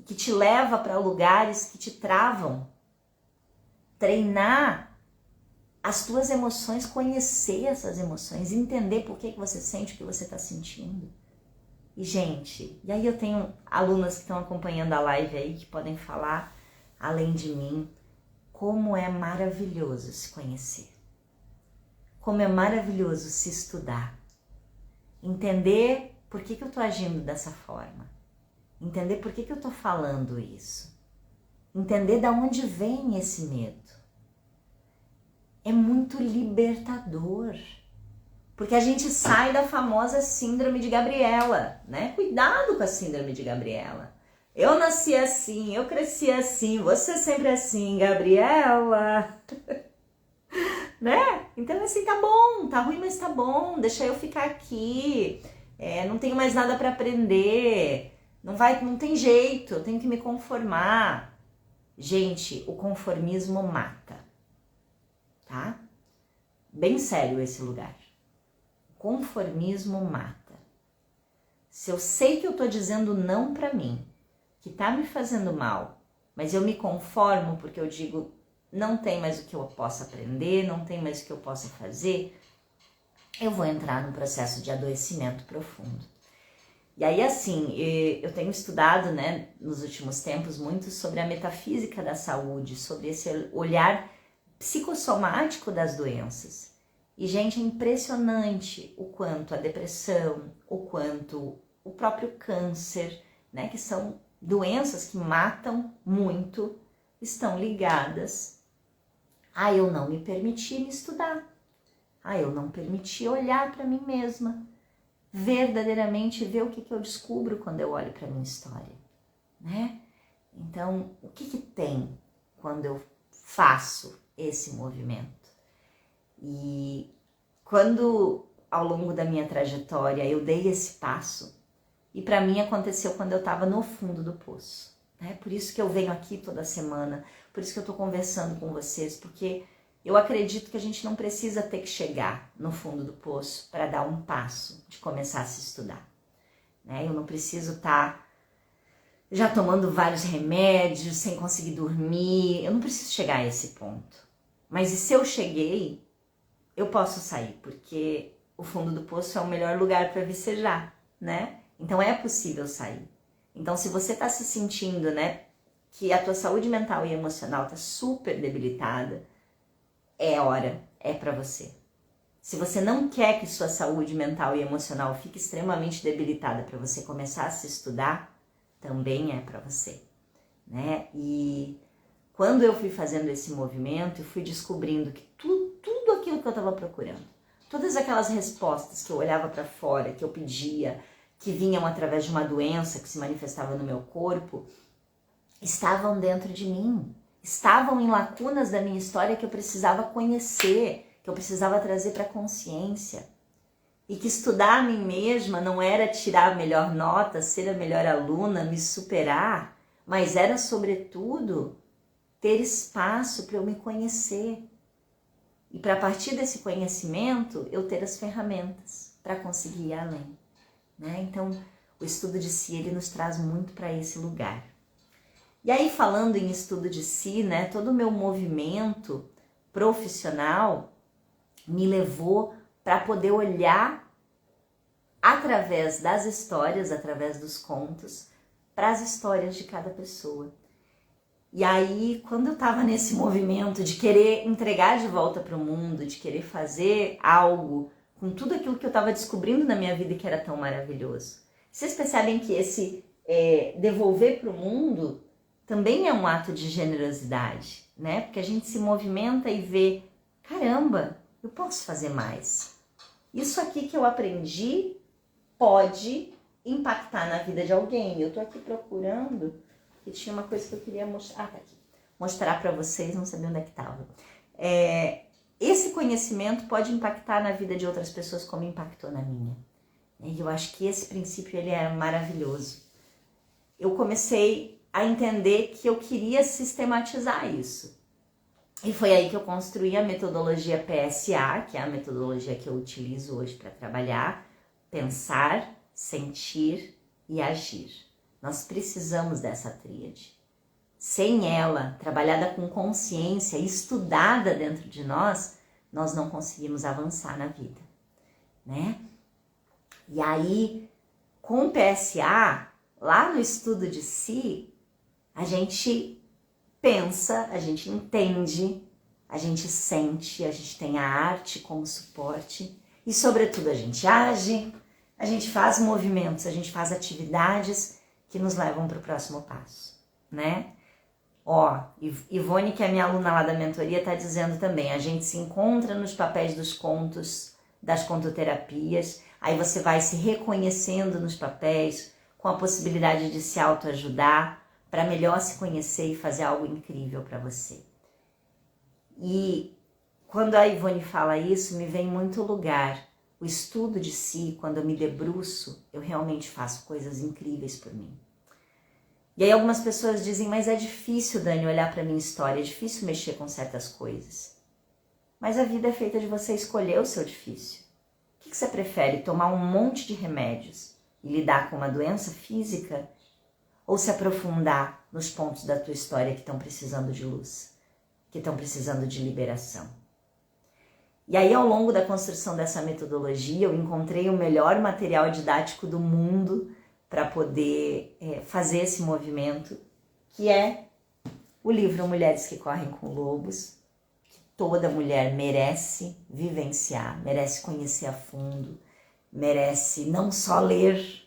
que te leva para lugares que te travam. Treinar as tuas emoções, conhecer essas emoções, entender por que você sente o que você está sentindo. E, gente, e aí eu tenho alunas que estão acompanhando a live aí, que podem falar, além de mim, como é maravilhoso se conhecer. Como é maravilhoso se estudar. Entender por que eu estou agindo dessa forma. Entender por que eu estou falando isso. Entender de onde vem esse medo. É muito libertador. Porque a gente sai da famosa síndrome de Gabriela, né? Cuidado com a síndrome de Gabriela. Eu nasci assim, eu cresci assim, você sempre assim, Gabriela. Né? Então assim, tá bom, tá ruim, mas tá bom, deixa eu ficar aqui. Não tenho mais nada para aprender. Não tem jeito, eu tenho que me conformar. Gente, o conformismo mata. Tá? Bem sério esse lugar. Conformismo mata. Se eu sei que eu tô dizendo não pra mim, que tá me fazendo mal, mas eu me conformo porque eu digo não tem mais o que eu possa aprender, não tem mais o que eu possa fazer, eu vou entrar num processo de adoecimento profundo. E aí assim, eu tenho estudado, né, nos últimos tempos muito sobre a metafísica da saúde, sobre esse olhar psicossomático das doenças. E, gente, é impressionante o quanto a depressão, o quanto o próprio câncer, né, que são doenças que matam muito, estão ligadas a eu não me permitir me estudar, a eu não permitir olhar para mim mesma, verdadeiramente ver o que eu descubro quando eu olho para minha história, né? Então, o que tem quando eu faço esse movimento? E quando ao longo da minha trajetória eu dei esse passo, e para mim aconteceu quando eu estava no fundo do poço, né? Por isso que eu venho aqui toda semana, por isso que eu estou conversando com vocês, porque eu acredito que a gente não precisa ter que chegar no fundo do poço para dar um passo de começar a se estudar, né? Eu não preciso estar já tomando vários remédios, sem conseguir dormir, eu não preciso chegar a esse ponto. Mas e se eu cheguei, eu posso sair, porque o fundo do poço é o melhor lugar para vicejar, né? Então é possível sair. Então se você está se sentindo, né, que a tua saúde mental e emocional está super debilitada, é para você. Se você não quer que sua saúde mental e emocional fique extremamente debilitada para você começar a se estudar, também é para você, né? E quando eu fui fazendo esse movimento, eu fui descobrindo que tudo aquilo que eu estava procurando, todas aquelas respostas que eu olhava para fora, que eu pedia, que vinham através de uma doença que se manifestava no meu corpo, estavam dentro de mim, estavam em lacunas da minha história que eu precisava conhecer, que eu precisava trazer para a consciência. E que estudar a mim mesma não era tirar a melhor nota, ser a melhor aluna, me superar, mas era, sobretudo, ter espaço para eu me conhecer. E para partir desse conhecimento, eu ter as ferramentas para conseguir ir além, né? Então, o estudo de si, ele nos traz muito para esse lugar. E aí, falando em estudo de si, né, todo o meu movimento profissional me levou para poder olhar através das histórias, através dos contos, para as histórias de cada pessoa. E aí, quando eu estava nesse movimento de querer entregar de volta para o mundo, de querer fazer algo com tudo aquilo que eu estava descobrindo na minha vida que era tão maravilhoso, vocês percebem que esse devolver para o mundo também é um ato de generosidade, né? Porque a gente se movimenta e vê, caramba, eu posso fazer mais. Isso aqui que eu aprendi pode impactar na vida de alguém. Eu tô aqui procurando, que tinha uma coisa que eu queria mostrar. Ah, tá aqui. Mostrar para vocês, não sabia onde é que tava. Esse conhecimento pode impactar na vida de outras pessoas como impactou na minha. E eu acho que esse princípio, ele é maravilhoso. Eu comecei a entender que eu queria sistematizar isso. E foi aí que eu construí a metodologia PSA, que é a metodologia que eu utilizo hoje para trabalhar, pensar, sentir e agir. Nós precisamos dessa tríade. Sem ela, trabalhada com consciência, estudada dentro de nós não conseguimos avançar na vida, né? E aí, com o PSA, lá no estudo de si, a gente pensa, a gente entende, a gente sente, a gente tem a arte como suporte e, sobretudo, a gente age, a gente faz movimentos, a gente faz atividades que nos levam para o próximo passo, né? Ó, Ivone, que é minha aluna lá da mentoria, tá dizendo também, a gente se encontra nos papéis dos contos, das contoterapias, aí você vai se reconhecendo nos papéis, com a possibilidade de se autoajudar, para melhor se conhecer e fazer algo incrível para você. E quando a Ivone fala isso, me vem muito lugar. O estudo de si, quando eu me debruço, eu realmente faço coisas incríveis por mim. E aí algumas pessoas dizem, mas é difícil, Dani, olhar para minha história, é difícil mexer com certas coisas. Mas a vida é feita de você escolher o seu difícil. O que você prefere, tomar um monte de remédios e lidar com uma doença física? Ou se aprofundar nos pontos da tua história que estão precisando de luz, que estão precisando de liberação? E aí, ao longo da construção dessa metodologia, eu encontrei o melhor material didático do mundo para poder fazer esse movimento, que é o livro Mulheres que Correm com Lobos, que toda mulher merece vivenciar, merece conhecer a fundo, merece não só ler,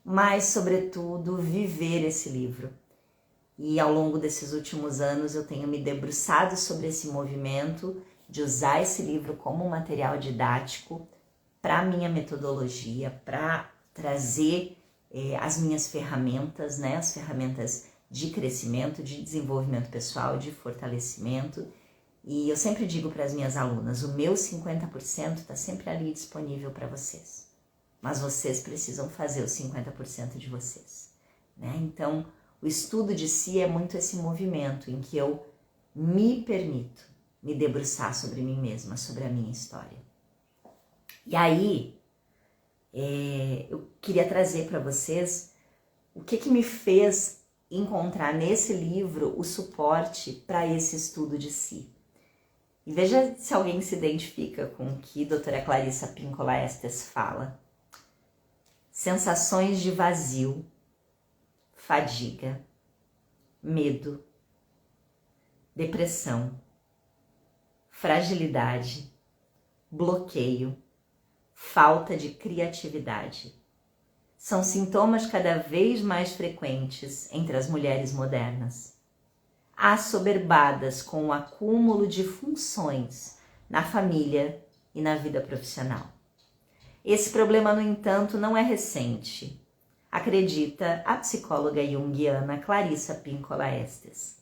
mas, sobretudo, viver esse livro. E ao longo desses últimos anos eu tenho me debruçado sobre esse movimento de usar esse livro como material didático para a minha metodologia, para trazer as minhas ferramentas, né? As ferramentas de crescimento, de desenvolvimento pessoal, de fortalecimento. E eu sempre digo para as minhas alunas, o meu 50% está sempre ali disponível para vocês. Mas vocês precisam fazer os 50% de vocês, né? Então, o estudo de si é muito esse movimento em que eu me permito me debruçar sobre mim mesma, sobre a minha história. E aí, eu queria trazer para vocês o que me fez encontrar nesse livro o suporte para esse estudo de si. E veja se alguém se identifica com o que a doutora Clarissa Pinkola Estes fala. Sensações de vazio, fadiga, medo, depressão, fragilidade, bloqueio, falta de criatividade. São sintomas cada vez mais frequentes entre as mulheres modernas, assoberbadas com o acúmulo de funções na família e na vida profissional. Esse problema, no entanto, não é recente, acredita a psicóloga junguiana Clarissa Pinkola Estes.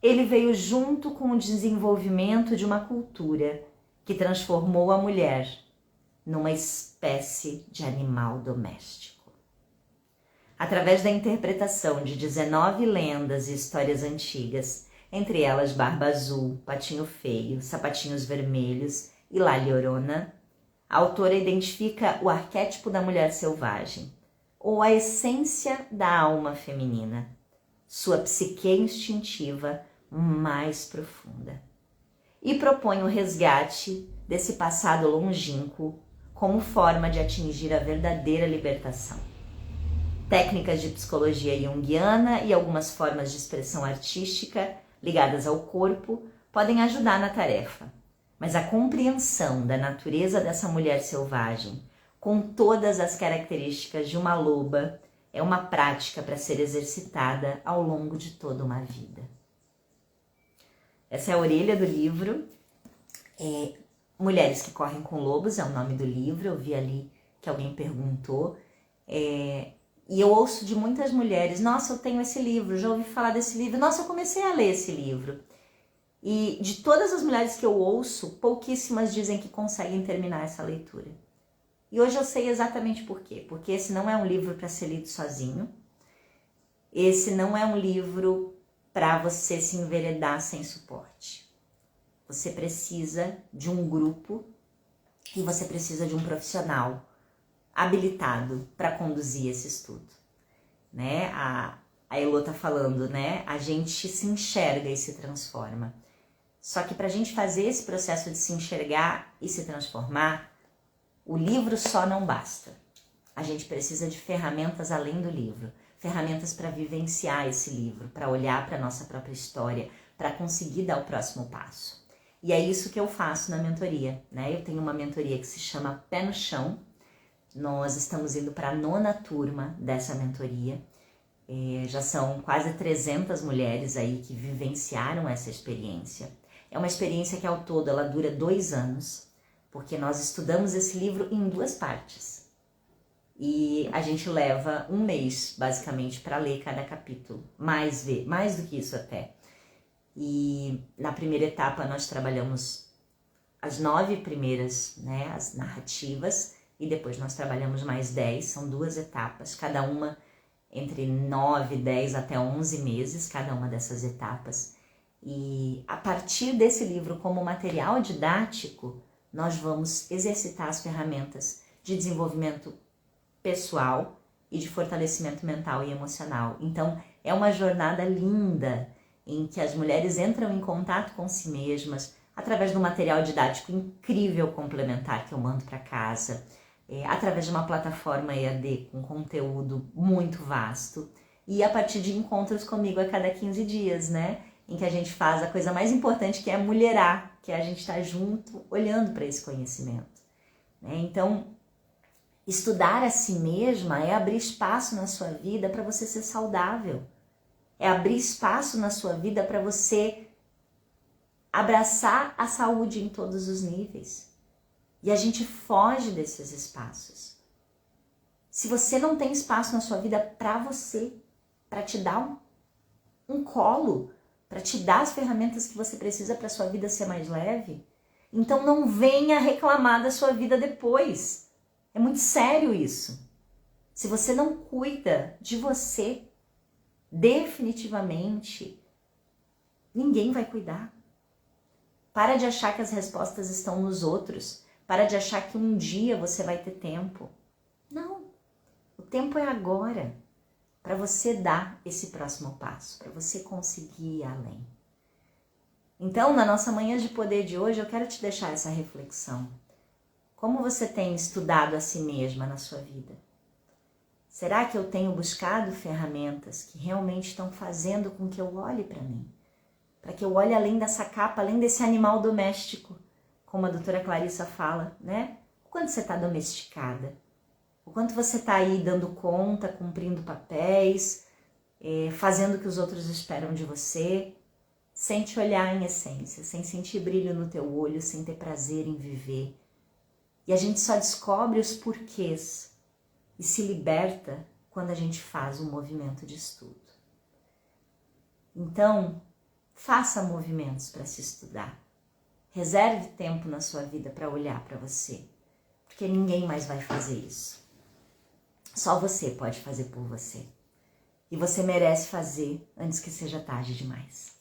Ele veio junto com o desenvolvimento de uma cultura que transformou a mulher numa espécie de animal doméstico. Através da interpretação de 19 lendas e histórias antigas, entre elas Barba Azul, Patinho Feio, Sapatinhos Vermelhos e La Llorona, a autora identifica o arquétipo da mulher selvagem, ou a essência da alma feminina, sua psique instintiva mais profunda, e propõe o resgate desse passado longínquo como forma de atingir a verdadeira libertação. Técnicas de psicologia junguiana e algumas formas de expressão artística ligadas ao corpo podem ajudar na tarefa, mas a compreensão da natureza dessa mulher selvagem, com todas as características de uma loba, é uma prática para ser exercitada ao longo de toda uma vida. Essa é a orelha do livro. Mulheres que Correm com Lobos é o nome do livro. Eu vi ali que alguém perguntou. E eu ouço de muitas mulheres, nossa, eu tenho esse livro, já ouvi falar desse livro, nossa, eu comecei a ler esse livro. E de todas as mulheres que eu ouço, pouquíssimas dizem que conseguem terminar essa leitura. E hoje eu sei exatamente por quê. Porque esse não é um livro para ser lido sozinho. Esse não é um livro para você se enveredar sem suporte. Você precisa de um grupo e você precisa de um profissional habilitado para conduzir esse estudo. né? A Elô tá falando, né? A gente se enxerga e se transforma. Só que para a gente fazer esse processo de se enxergar e se transformar, o livro só não basta. A gente precisa de ferramentas além do livro, ferramentas para vivenciar esse livro, para olhar para a nossa própria história, para conseguir dar o próximo passo. E é isso que eu faço na mentoria, né? Eu tenho uma mentoria que se chama Pé no Chão. Nós estamos indo para a 9ª turma dessa mentoria. Já são quase 300 mulheres aí que vivenciaram essa experiência. É uma experiência que ao todo ela dura 2 anos, porque nós estudamos esse livro em 2 partes. E a gente leva 1 mês, basicamente, para ler cada capítulo, mais do que isso até. E na primeira etapa nós trabalhamos as 9 primeiras, né, as narrativas, e depois nós trabalhamos mais 10, são 2 etapas, cada uma entre 9, 10 até 11 meses, cada uma dessas etapas. E a partir desse livro, como material didático, nós vamos exercitar as ferramentas de desenvolvimento pessoal e de fortalecimento mental e emocional. Então, é uma jornada linda em que as mulheres entram em contato com si mesmas através de um material didático incrível complementar que eu mando para casa, através de uma plataforma EAD com conteúdo muito vasto e a partir de encontros comigo a cada 15 dias, né? Em que a gente faz a coisa mais importante, que é mulherar, que é a gente estar junto olhando para esse conhecimento, né? Então, estudar a si mesma é abrir espaço na sua vida para você ser saudável, é abrir espaço na sua vida para você abraçar a saúde em todos os níveis. E a gente foge desses espaços. Se você não tem espaço na sua vida para você, para te dar um colo, para te dar as ferramentas que você precisa para sua vida ser mais leve, então não venha reclamar da sua vida depois. É muito sério isso. Se você não cuida de você, definitivamente, ninguém vai cuidar. Para de achar que as respostas estão nos outros. Para de achar que um dia você vai ter tempo. Não. O tempo é agora. Para você dar esse próximo passo. Para você conseguir ir além. Então, na nossa Manhã de Poder de hoje, eu quero te deixar essa reflexão. Como você tem estudado a si mesma na sua vida? Será que eu tenho buscado ferramentas que realmente estão fazendo com que eu olhe para mim? Para que eu olhe além dessa capa, além desse animal doméstico, como a doutora Clarissa fala, né? O quanto você está domesticada, o quanto você está aí dando conta, cumprindo papéis, fazendo o que os outros esperam de você, sem te olhar em essência, sem sentir brilho no teu olho, sem ter prazer em viver. E a gente só descobre os porquês e se liberta quando a gente faz um movimento de estudo. Então, faça movimentos para se estudar. Reserve tempo na sua vida para olhar para você, porque ninguém mais vai fazer isso. Só você pode fazer por você. E você merece fazer antes que seja tarde demais.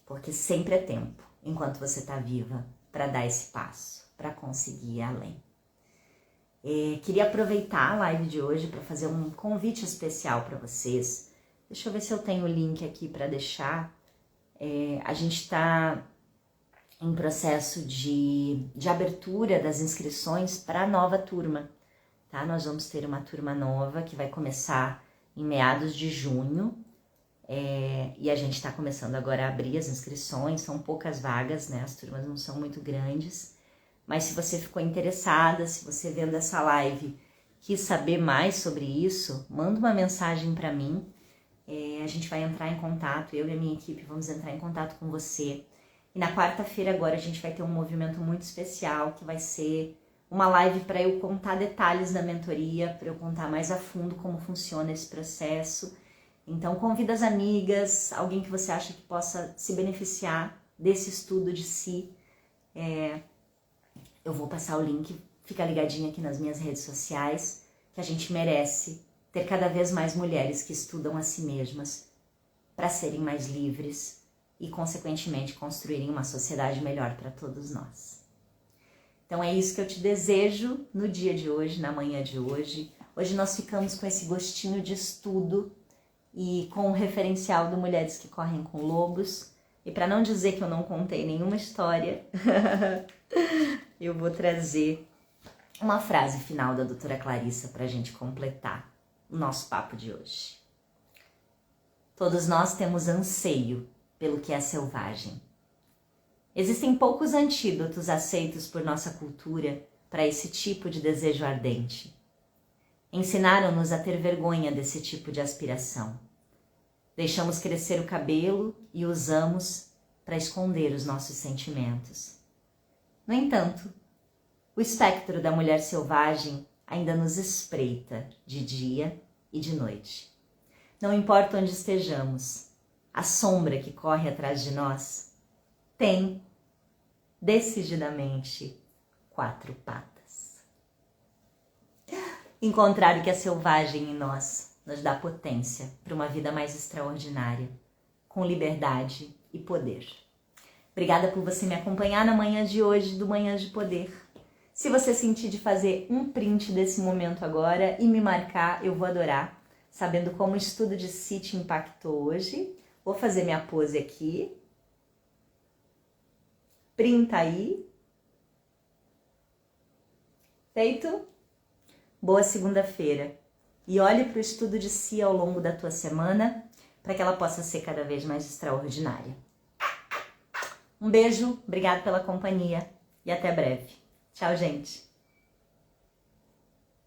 Porque sempre é tempo, enquanto você está viva, para dar esse passo, para conseguir ir além. Queria aproveitar a live de hoje para fazer um convite especial para vocês. Deixa eu ver se eu tenho o link aqui para deixar. A gente está em processo de abertura das inscrições para a nova turma, tá? Nós vamos ter uma turma nova que vai começar em meados de junho, e a gente está começando agora a abrir as inscrições, são poucas vagas, né? As turmas não são muito grandes, mas se você ficou interessada, se você vendo essa live quis saber mais sobre isso, manda uma mensagem para mim, a gente vai entrar em contato, eu e a minha equipe vamos entrar em contato com você. E na quarta-feira agora a gente vai ter um movimento muito especial, que vai ser uma live para eu contar detalhes da mentoria, para eu contar mais a fundo como funciona esse processo. Então convida as amigas, alguém que você acha que possa se beneficiar desse estudo de si. Eu vou passar o link, fica ligadinho aqui nas minhas redes sociais, que a gente merece ter cada vez mais mulheres que estudam a si mesmas para serem mais livres e, consequentemente, construírem uma sociedade melhor para todos nós. Então é isso que eu te desejo no dia de hoje, na manhã de hoje. Hoje nós ficamos com esse gostinho de estudo e com o referencial do Mulheres que Correm com Lobos. E para não dizer que eu não contei nenhuma história, eu vou trazer uma frase final da doutora Clarissa para a gente completar o nosso papo de hoje. Todos nós temos anseio pelo que é selvagem. Existem poucos antídotos aceitos por nossa cultura para esse tipo de desejo ardente. Ensinaram-nos a ter vergonha desse tipo de aspiração. Deixamos crescer o cabelo e usamos para esconder os nossos sentimentos. No entanto, o espectro da mulher selvagem ainda nos espreita de dia e de noite. Não importa onde estejamos, a sombra que corre atrás de nós tem, decididamente, 4 patas. Encontrar o que é selvagem em nós nos dá potência para uma vida mais extraordinária, com liberdade e poder. Obrigada por você me acompanhar na manhã de hoje do Manhã de Poder. Se você sentir de fazer um print desse momento agora e me marcar, eu vou adorar, sabendo como o estudo de si te impactou hoje. Vou fazer minha pose aqui. Printa aí. Feito? Boa segunda-feira. E olhe para o estudo de si ao longo da tua semana, para que ela possa ser cada vez mais extraordinária. Um beijo, obrigado pela companhia e até breve. Tchau, gente!